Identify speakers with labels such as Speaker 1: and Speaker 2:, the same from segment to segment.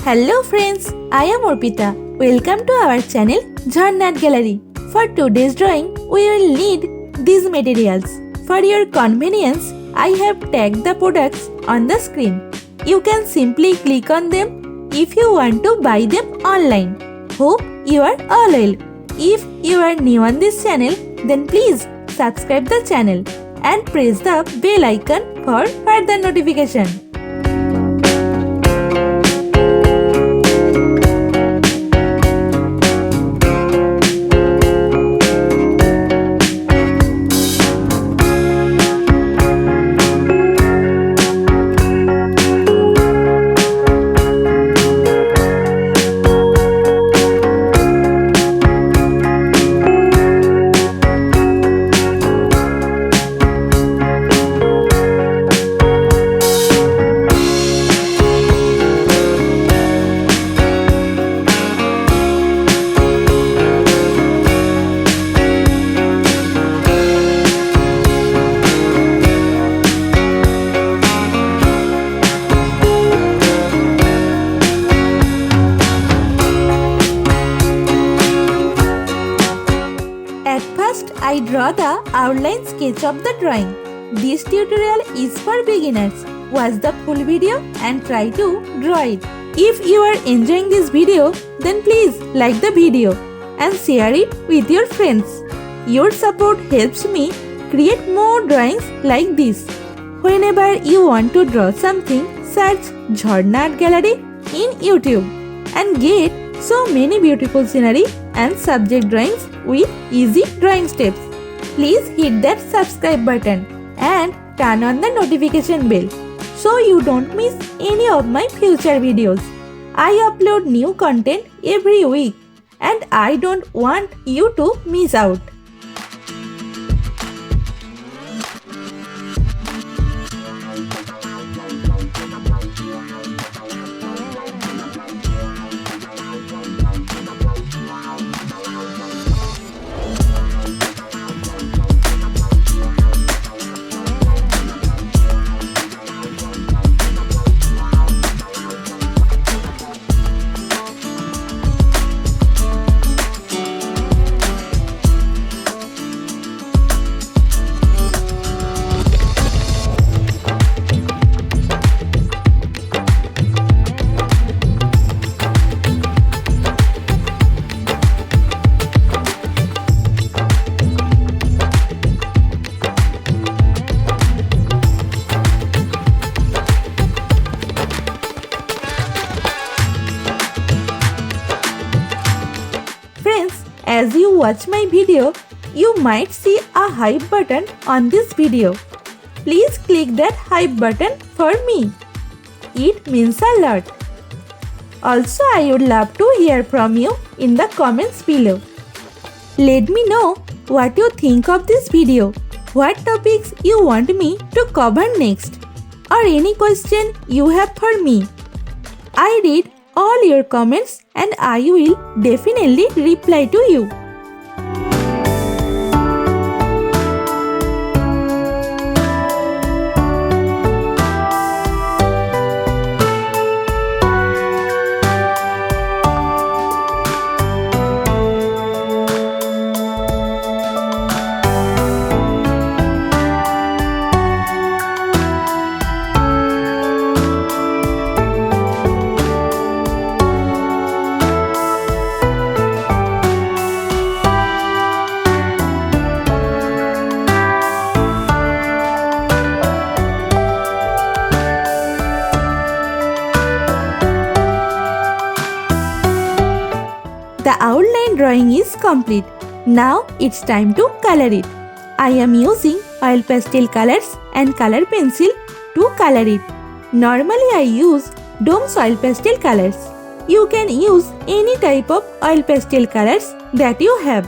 Speaker 1: Hello friends, I am Arpita. Welcome to our channel Jharna Gallery. For today's drawing, we will need these materials. For your convenience, I have tagged the products on the screen. You can simply click on them if you want to buy them online. Hope you are all well. If you are new on this channel, then please subscribe the channel and press the bell icon for further notification. First, I draw the outline sketch of the drawing. This tutorial is for beginners. Watch the full video and try to draw it. If you are enjoying this video, then please like the video and share it with your friends. Your support helps me create more drawings like this. Whenever you want to draw something, search Jharna Gallery in YouTube and get so many beautiful scenery and subject drawings with easy drawing steps. Please hit that subscribe button and turn on the notification bell so you don't miss any of my future videos. I upload new content every week and I don't want you to miss out. As you watch my video, you might see a hype button on this video. Please click that hype button for me. It means a lot. Also, I would love to hear from you in the comments below. Let me know what you think of this video, what topics you want me to cover next, or any question you have for me. I read all your comments and I will definitely reply to you. The outline drawing is complete. Now it's time to color it. I am using oil pastel colors and color pencil to color it. Normally I use Dome's oil pastel colors. You can use any type of oil pastel colors that you have.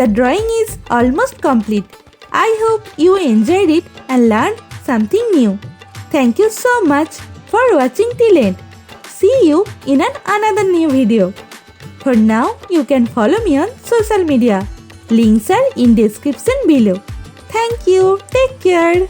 Speaker 1: The drawing is almost complete. I hope you enjoyed it and learned something new. Thank you so much for watching till end. See you in another new video. For now, you can follow me on social media. Links are in description below. Thank you. Take care.